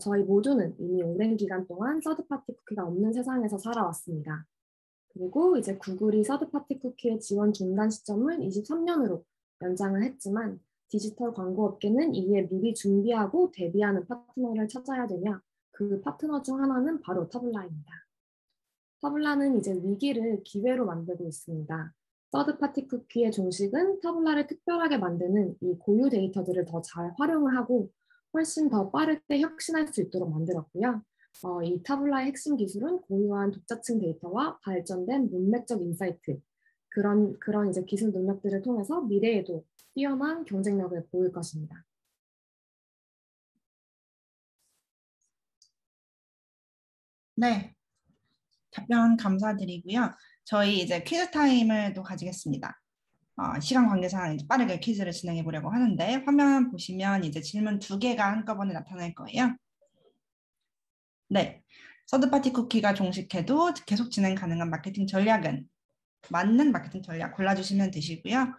저희 모두는 이미 오랜 기간 동안 서드파티 쿠키가 없는 세상에서 살아왔습니다. 그리고 이제 구글이 서드파티 쿠키의 지원 중단 시점을 23년으로 연장을 했지만, 디지털 광고 업계는 이에 미리 준비하고 대비하는 파트너를 찾아야 되냐, 그 파트너 중 하나는 바로 타블라입니다. 타블라는 이제 위기를 기회로 만들고 있습니다. 서드파티 쿠키의 종식은 타블라를 특별하게 만드는 이 고유 데이터들을 더 잘 활용을 하고 훨씬 더 빠르게 혁신할 수 있도록 만들었고요. 이 타블라의 핵심 기술은 고유한 독자층 데이터와 발전된 문맥적 인사이트, 그런 이제 기술 능력들을 통해서 미래에도 뛰어난 경쟁력을 보일 것입니다. 네, 답변 감사드리고요. 저희 이제 퀴즈 타임을 또 가지겠습니다. 시간 관계상 이제 빠르게 퀴즈를 진행해 보려고 하는데 화면 보시면 이제 질문 2개가 한꺼번에 나타날 거예요. 네, 서드파티 쿠키가 종식해도 계속 진행 가능한 마케팅 전략은 맞는 마케팅 전략 골라주시면 되시고요.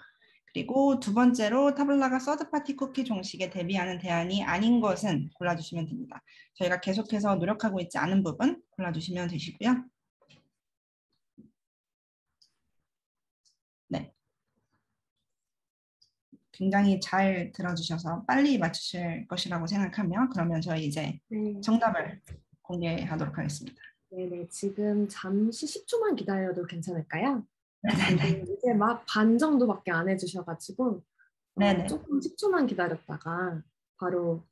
그리고 두 번째로 타블라가 서드파티 쿠키 종식에 대비하는 대안이 아닌 것은 골라주시면 됩니다. 저희가 계속해서 노력하고 있지 않은 부분 골라주시면 되시고요. 네, 굉장히 잘 들어주셔서 빨리 맞추실 것이라고 생각하며 그러면 저희 이제 네. 정답을 공개하도록 하겠습니다. 네네, 지금 잠시 10초만 기다려도 괜찮을까요? 네네네. 이제 막 반 정도밖에 안 해주셔가지고 네네. 조금 10초만 기다렸다가 바로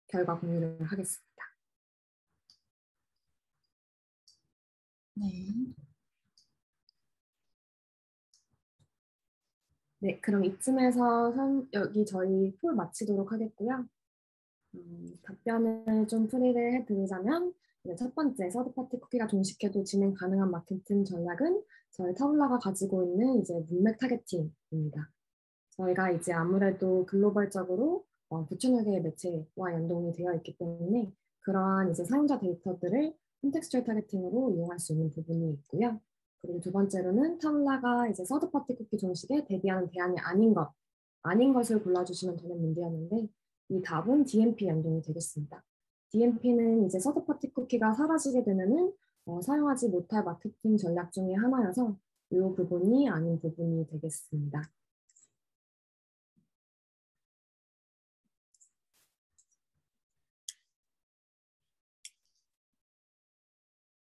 결과 공유를 하겠습니다. 네. 네, 그럼 이쯤에서 여기 저희 풀 마치도록 하겠고요. 답변을 좀 풀이를 해드리자면 첫 번째, 서드파티 쿠키가 종식해도 진행 가능한 마케팅 전략은 저희 타블라가 가지고 있는 이제 문맥 타겟팅입니다. 저희가 이제 아무래도 글로벌적으로 9천여 개의 매체와 연동이 되어 있기 때문에 그러한 이제 사용자 데이터들을 콘텍스추얼 타겟팅으로 이용할 수 있는 부분이 있고요. 그리고 두 번째로는 타블라가 이제 서드파티 쿠키 종식에 대비하는 대안이 아닌 것을 골라주시면 되는 문제였는데 이 답은 DMP 연동이 되겠습니다. DMP는 이제 서드파티 쿠키가 사라지게 되면은 사용하지 못할 마케팅 전략 중에 하나여서 이 부분이 아닌 부분이 되겠습니다.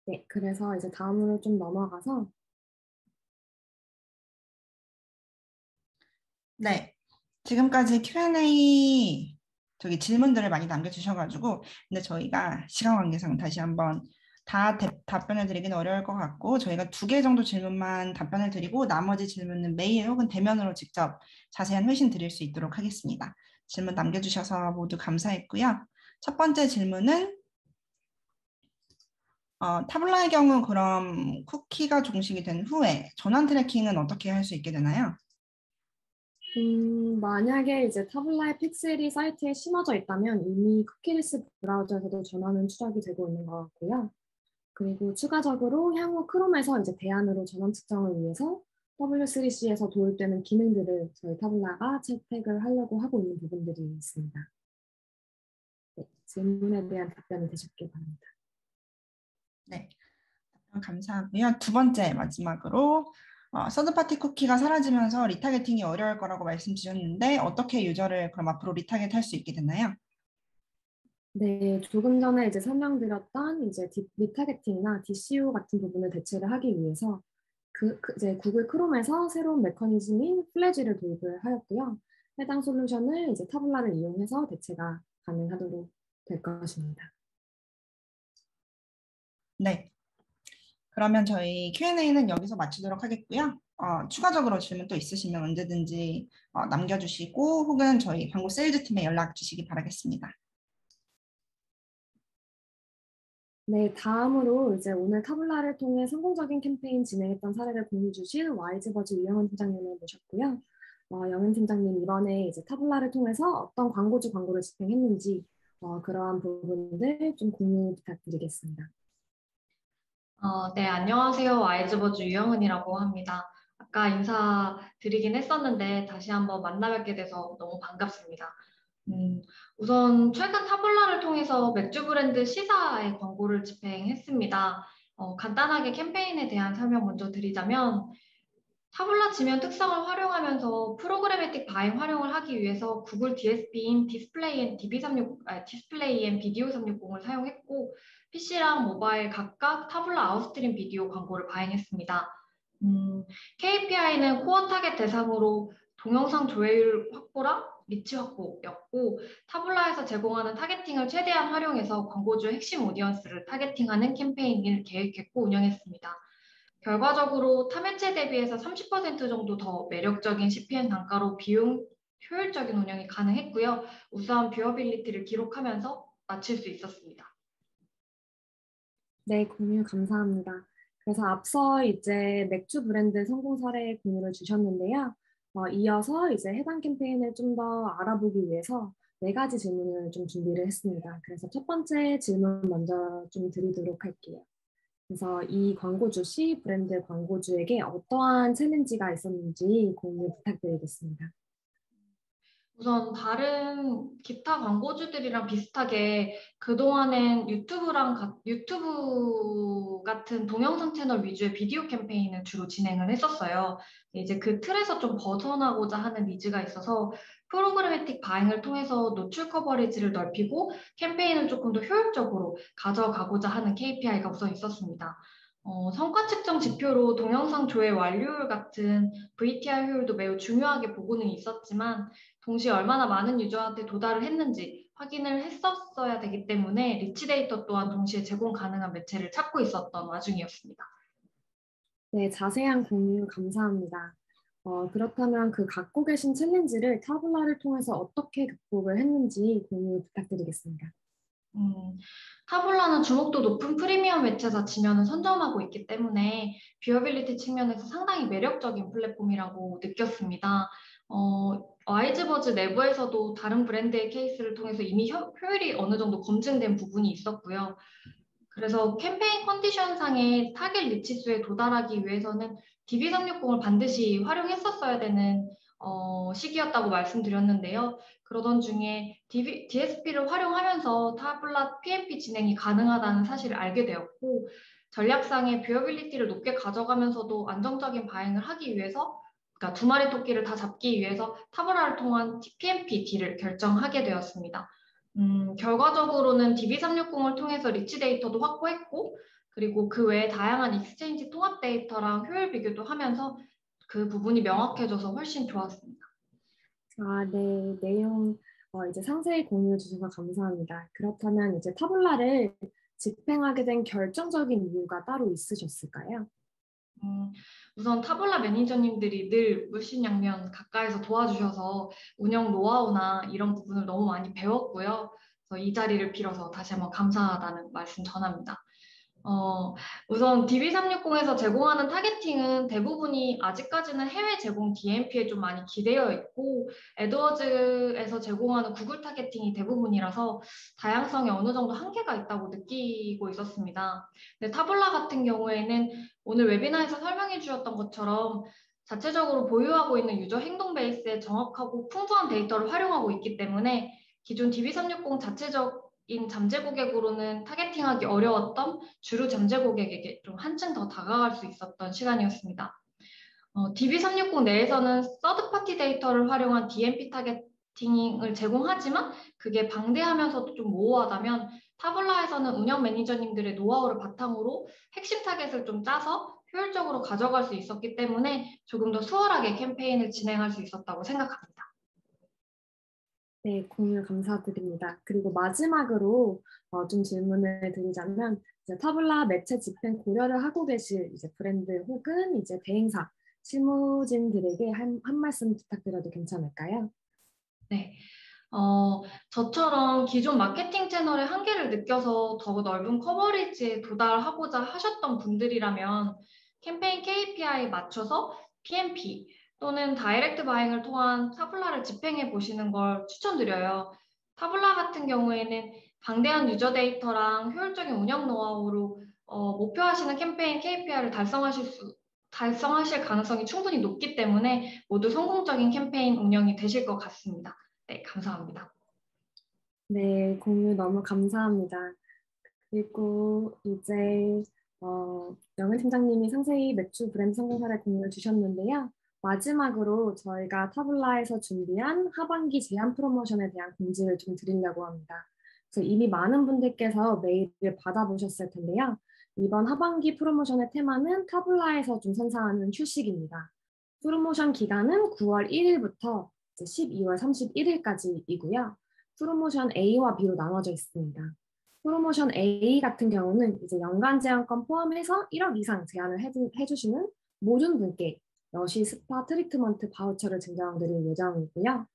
네, 그래서 이제 다음으로 좀 넘어가서 네. 지금까지 Q&A 저기 질문들을 많이 남겨주셔가지고 근데 저희가 시간 관계상 다시 한번 다 답변을 드리기는 어려울 것 같고 저희가 2개 정도 질문만 답변을 드리고 나머지 질문은 메일 혹은 대면으로 직접 자세한 회신 드릴 수 있도록 하겠습니다. 질문 남겨주셔서 모두 감사했고요. 첫 번째 질문은 타블라의 경우 그럼 쿠키가 종식이 된 후에 전환 트래킹은 어떻게 할 수 있게 되나요? 만약에 이제 타블라의 픽셀이 사이트에 심어져 있다면 이미 쿠키리스 브라우저에서도 전원은 추적이 되고 있는 것 같고요. 그리고 추가적으로 향후 크롬에서 이제 대안으로 전원 측정을 위해서 W3C에서 도입되는 기능들을 저희 타블라가 채택을 하려고 하고 있는 부분들이 있습니다. 네, 질문에 대한 답변이 되셨길 바랍니다. 네, 답변 감사하고요. 두 번째 마지막으로 서드파티 쿠키가 사라지면서 리타겟팅이 어려울 거라고 말씀 주셨는데 어떻게 유저를 그럼 앞으로 리타겟 할 수 있게 되나요? 네, 조금 전에 이제 설명드렸던 이제 리타겟팅이나 DCO 같은 부분을 대체를 하기 위해서 이제 구글 크롬에서 새로운 메커니즘인 플래지를 도입을 하였고요. 해당 솔루션을 이제 타블라를 이용해서 대체가 가능하도록 될 것입니다. 네. 그러면 저희 Q&A는 여기서 마치도록 하겠고요. 추가적으로 질문 또 있으시면 언제든지 남겨주시고 혹은 저희 광고 세일즈 팀에 연락 주시기 바라겠습니다. 네, 다음으로 이제 오늘 타블라를 통해 성공적인 캠페인 진행했던 사례를 공유 주실 와이즈버즈 유영은 팀장님을 모셨고요. 영은 팀장님 이번에 이제 타블라를 통해서 어떤 광고주 광고를 집행했는지 그러한 부분들 좀 공유 부탁드리겠습니다. 네, 안녕하세요. 와이즈버즈 유영은이라고 합니다. 아까 인사드리긴 했었는데 다시 한번 만나 뵙게 돼서 너무 반갑습니다. 우선 최근 타블라를 통해서 맥주 브랜드 시사의 광고를 집행했습니다. 간단하게 캠페인에 대한 설명 먼저 드리자면 타블라 지면 특성을 활용하면서 프로그래매틱 바잉 활용을 하기 위해서 구글 DSP인 디스플레이 앤 비디오 360을 사용했고 PC랑 모바일 각각 타블라 아웃스트림 비디오 광고를 바잉했습니다. KPI는 코어 타겟 대상으로 동영상 조회율 확보랑 리치 확보였고 타블라에서 제공하는 타겟팅을 최대한 활용해서 광고주의 핵심 오디언스를 타겟팅하는 캠페인을 계획했고 운영했습니다. 결과적으로 타 매체 대비해서 30% 정도 더 매력적인 CPM 단가로 비용 효율적인 운영이 가능했고요. 우수한 뷰어빌리티를 기록하면서 마칠 수 있었습니다. 네, 공유 감사합니다. 그래서 앞서 이제 맥주 브랜드 성공 사례 공유를 주셨는데요. 이어서 이제 해당 캠페인을 좀 더 알아보기 위해서 4가지 질문을 좀 준비를 했습니다. 그래서 첫 번째 질문 먼저 좀 드리도록 할게요. 그래서 이 광고주 C 브랜드 광고주에게 어떠한 챌린지가 있었는지 공유 부탁드리겠습니다. 우선 다른 기타 광고주들이랑 비슷하게 그동안엔 유튜브 같은 동영상 채널 위주의 비디오 캠페인을 주로 진행을 했었어요. 이제 그 틀에서 좀 벗어나고자 하는 니즈가 있어서 프로그래매틱 바잉을 통해서 노출 커버리지를 넓히고 캠페인을 조금 더 효율적으로 가져가고자 하는 KPI가 우선 있었습니다. 성과 측정 지표로 동영상 조회 완료율 같은 VTR 효율도 매우 중요하게 보고는 있었지만 동시에 얼마나 많은 유저한테 도달을 했는지 확인을 했었어야 되기 때문에 리치 데이터 또한 동시에 제공 가능한 매체를 찾고 있었던 와중이었습니다. 네, 자세한 공유 감사합니다. 그렇다면 그 갖고 계신 챌린지를 타블라를 통해서 어떻게 극복을 했는지 공유 부탁드리겠습니다. 타블라는 주목도 높은 프리미엄 매체사 지면을 선점하고 있기 때문에 뷰어빌리티 측면에서 상당히 매력적인 플랫폼이라고 느꼈습니다. 와이즈버즈 내부에서도 다른 브랜드의 케이스를 통해서 이미 효율이 어느 정도 검증된 부분이 있었고요. 그래서 캠페인 컨디션상의 타겟 리치수에 도달하기 위해서는 DB360을 반드시 활용했었어야 되는 시기였다고 말씀드렸는데요. 그러던 중에 DSP를 활용하면서 타블라 PMP 진행이 가능하다는 사실을 알게 되었고 전략상의 뷰어빌리티를 높게 가져가면서도 안정적인 바잉을 하기 위해서 그러니까 두 마리 토끼를 다 잡기 위해서 타블라를 통한 PMP 딜을 결정하게 되었습니다. 결과적으로는 DB360을 통해서 리치 데이터도 확보했고 그리고 그 외에 다양한 익스체인지 통합 데이터랑 효율 비교도 하면서 그 부분이 명확해져서 훨씬 좋았습니다. 네, 내용 이제 상세히 공유해 주셔서 감사합니다. 그렇다면 이제 타블라를 집행하게 된 결정적인 이유가 따로 있으셨을까요? 우선 타블라 매니저님들이 늘 물심양면 가까이서 도와주셔서 운영 노하우나 이런 부분을 너무 많이 배웠고요. 그래서 이 자리를 빌어서 다시 한번 감사하다는 말씀 전합니다. 우선 DB360에서 제공하는 타겟팅은 대부분이 아직까지는 해외 제공 DMP에 좀 많이 기대어 있고 애드워즈에서 제공하는 구글 타겟팅이 대부분이라서 다양성에 어느 정도 한계가 있다고 느끼고 있었습니다. 근데 타블라 같은 경우에는 오늘 웨비나에서 설명해 주셨던 것처럼 자체적으로 보유하고 있는 유저 행동 베이스에 정확하고 풍부한 데이터를 활용하고 있기 때문에 기존 DB360 자체적인 잠재 고객으로는 타겟팅하기 어려웠던 주류 잠재 고객에게 좀 한층 더 다가갈 수 있었던 시간이었습니다. DB360 내에서는 서드파티 데이터를 활용한 DMP 타겟팅을 제공하지만 그게 방대하면서도 좀 모호하다면 타블라에서는 운영 매니저님들의 노하우를 바탕으로 핵심 타겟을 좀 짜서 효율적으로 가져갈 수 있었기 때문에 조금 더 수월하게 캠페인을 진행할 수 있었다고 생각합니다. 네, 공유 감사드립니다. 그리고 마지막으로 좀 질문을 드리자면 이제 타블라 매체 집행 고려를 하고 계실 이제 브랜드 혹은 이제 대행사 실무진들에게 한 말씀 부탁드려도 괜찮을까요? 네. 저처럼 기존 마케팅 채널의 한계를 느껴서 더 넓은 커버리지에 도달하고자 하셨던 분들이라면 캠페인 KPI에 맞춰서 PMP 또는 다이렉트 바잉을 통한 타블라를 집행해 보시는 걸 추천드려요. 타블라 같은 경우에는 방대한 유저 데이터랑 효율적인 운영 노하우로 목표하시는 캠페인 KPI를 달성하실 가능성이 충분히 높기 때문에 모두 성공적인 캠페인 운영이 되실 것 같습니다. 네, 감사합니다. 네, 공유 너무 감사합니다. 그리고 이제 영은 팀장님이 상세히 매출 브랜드 성공 사례 공유를 주셨는데요. 마지막으로 저희가 타블라에서 준비한 하반기 제한 프로모션에 대한 공지를 좀 드리려고 합니다. 그래서 이미 많은 분들께서 메일을 받아보셨을 텐데요. 이번 하반기 프로모션의 테마는 타블라에서 좀 선사하는 휴식입니다. 프로모션 기간은 9월 1일부터 12월 31일까지이고요. 프로모션 A와 B로 나눠져 있습니다. 프로모션 A 같은 경우는 이제 연간 제한권 포함해서 1억 이상 제한을 해주시는 모든 분께 여시 스파 트리트먼트 바우처를 증정드릴 예정이고요.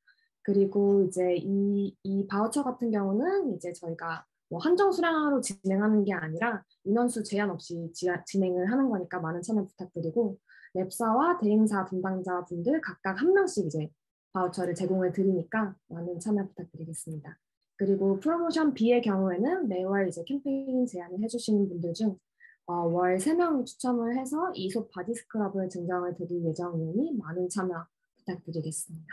그리고 이제 이 바우처 같은 경우는 이제 저희가 뭐 한정 수량으로 진행하는 게 아니라 인원수 제한 없이 진행을 하는 거니까 많은 참여 부탁드리고 랩사와 대행사 담당자 분들 각각 한 명씩 이제 바우처를 제공을 드리니까 많은 참여 부탁드리겠습니다. 그리고 프로모션 B의 경우에는 매월 이제 캠페인 제안을 해주시는 분들 중 월 3명 추첨을 해서 이솝 바디 스크럽을 증정을 드릴 예정이니 많은 참여 부탁드리겠습니다.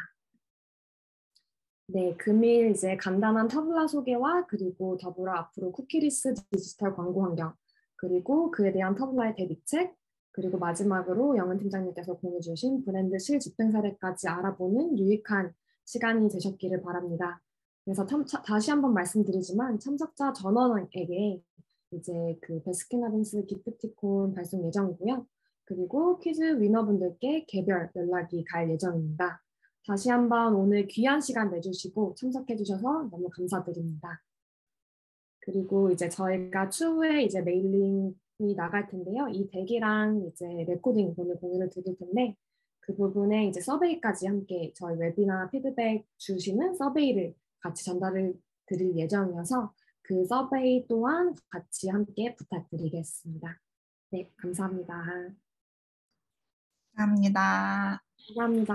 네, 금일 이제 간단한 타블라 소개와 그리고 더불어 앞으로 쿠키리스 디지털 광고 환경 그리고 그에 대한 타블라의 대비책 그리고 마지막으로 영은 팀장님께서 공유 주신 브랜드 실집행 사례까지 알아보는 유익한 시간이 되셨기를 바랍니다. 그래서 다시 한번 말씀드리지만 참석자 전원에게 이제 그 베스킨라빈스 기프티콘 발송 예정이고요. 그리고 퀴즈 위너분들께 개별 연락이 갈 예정입니다. 다시 한번 오늘 귀한 시간 내주시고 참석해 주셔서 너무 감사드립니다. 그리고 이제 저희가 추후에 이제 메일링이 나갈 텐데요. 이 대기랑 이제 레코딩 오늘 공유를 드릴 텐데 그 부분에 이제 서베이까지 함께 저희 웨비나 피드백 주시는 서베이를 같이 전달을 드릴 예정이어서 그 서베이 또한 같이 함께 부탁드리겠습니다. 네, 감사합니다. 감사합니다. 감사합니다.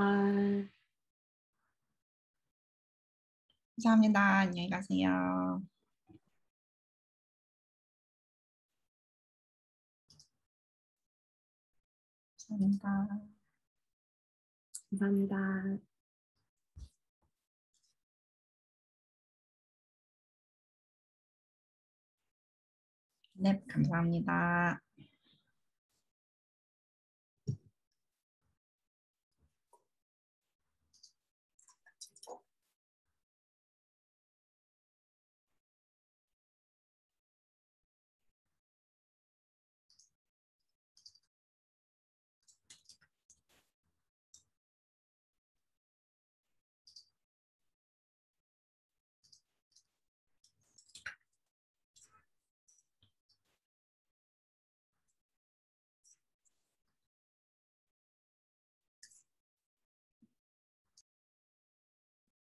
감사합니다. 안녕히 가세요. 감사합니다. 감사합니다. 네, 감사합니다.